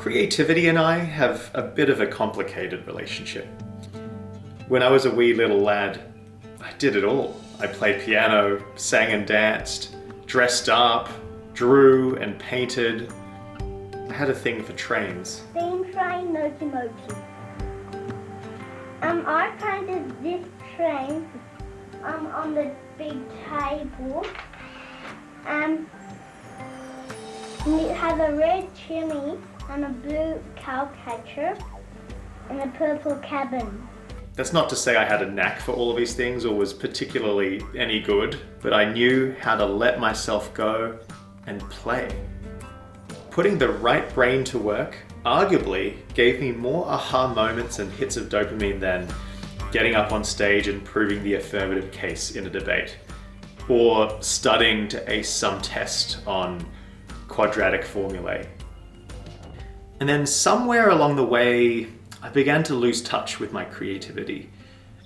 Creativity and I have a bit of a complicated relationship. When I was a wee little lad, I did it all. I played piano, sang and danced, dressed up, drew and painted. I had a thing for trains. Steam train, locomotive. I painted this train on the big table. It has a red chimney and a blue cow catcher and a purple cabin. That's not to say I had a knack for all of these things or was particularly any good, but I knew how to let myself go and play. Putting the right brain to work arguably gave me more aha moments and hits of dopamine than getting up on stage and proving the affirmative case in a debate, or studying to ace some test on quadratic formulae. And then somewhere along the way, I began to lose touch with my creativity.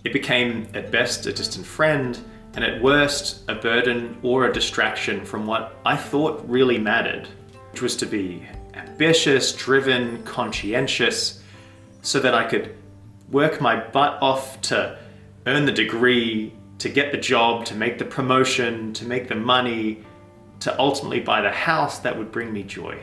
It became, at best, a distant friend, and at worst, a burden or a distraction from what I thought really mattered, which was to be ambitious, driven, conscientious, so that I could work my butt off to earn the degree, to get the job, to make the promotion, to make the money, to ultimately buy the house that would bring me joy.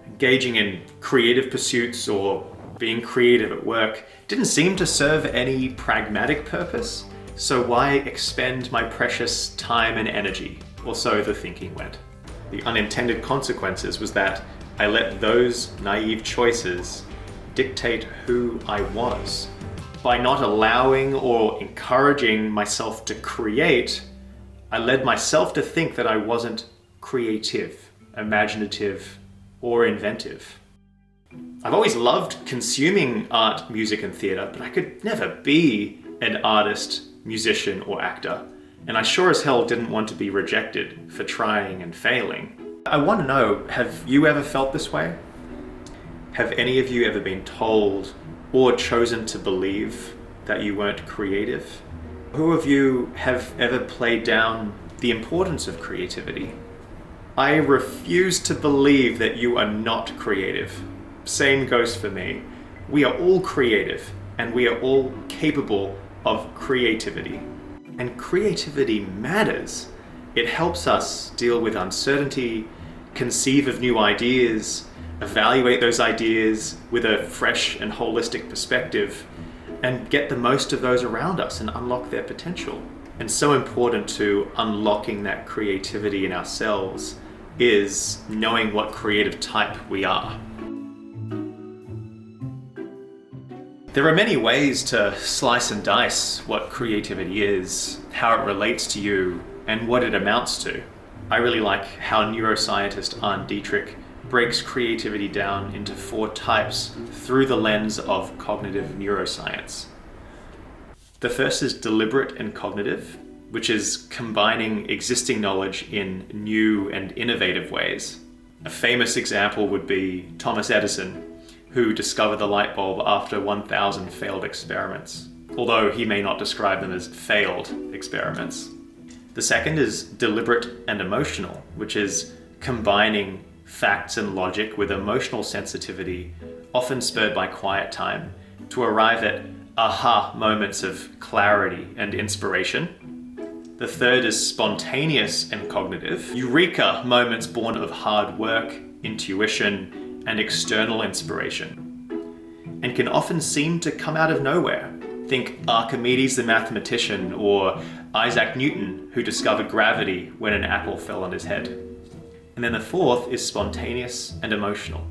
Engaging in creative pursuits or being creative at work didn't seem to serve any pragmatic purpose, so why expend my precious time and energy? Or so the thinking went. The unintended consequences was that I let those naive choices dictate who I was. By not allowing or encouraging myself to create, I led myself to think that I wasn't creative, imaginative, or inventive. I've always loved consuming art, music, and theatre, but I could never be an artist, musician, or actor. And I sure as hell didn't want to be rejected for trying and failing. I want to know, have you ever felt this way? Have any of you ever been told or chosen to believe that you weren't creative? Who of you have ever played down the importance of creativity? I refuse to believe that you are not creative. Same goes for me. We are all creative and we are all capable of creativity. And creativity matters. It helps us deal with uncertainty, conceive of new ideas, evaluate those ideas with a fresh and holistic perspective, and get the most of those around us and unlock their potential. And so important to unlocking that creativity in ourselves is knowing what creative type we are. There are many ways to slice and dice what creativity is, how it relates to you, and what it amounts to. I really like how neuroscientist Arne Dietrich breaks creativity down into 4 types through the lens of cognitive neuroscience. The first is deliberate and cognitive, which is combining existing knowledge in new and innovative ways. A famous example would be Thomas Edison, who discovered the light bulb after 1,000 failed experiments, although he may not describe them as failed experiments. The second is deliberate and emotional, which is combining facts and logic with emotional sensitivity, often spurred by quiet time, to arrive at aha moments of clarity and inspiration. The third is spontaneous and cognitive, eureka moments born of hard work, intuition, and external inspiration, and can often seem to come out of nowhere. Think Archimedes the mathematician, or Isaac Newton, who discovered gravity when an apple fell on his head. And then the fourth is spontaneous and emotional.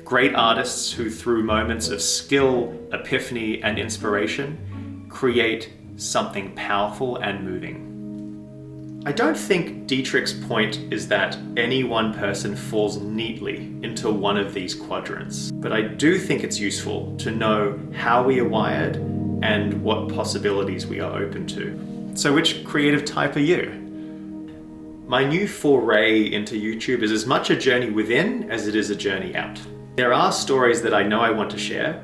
Great artists who, through moments of skill, epiphany, and inspiration, create something powerful and moving. I don't think Dietrich's point is that any one person falls neatly into one of these quadrants, but I do think it's useful to know how we are wired and what possibilities we are open to. So which creative type are you? My new foray into YouTube is as much a journey within as it is a journey out. There are stories that I know I want to share,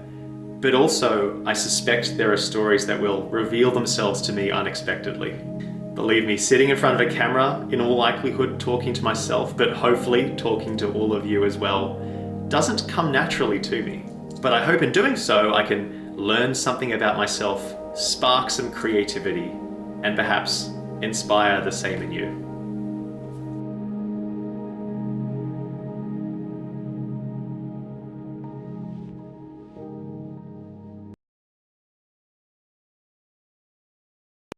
but also I suspect there are stories that will reveal themselves to me unexpectedly. Believe me, sitting in front of a camera, in all likelihood talking to myself, but hopefully talking to all of you as well, doesn't come naturally to me. But I hope in doing so, I can learn something about myself, spark some creativity, and perhaps inspire the same in you.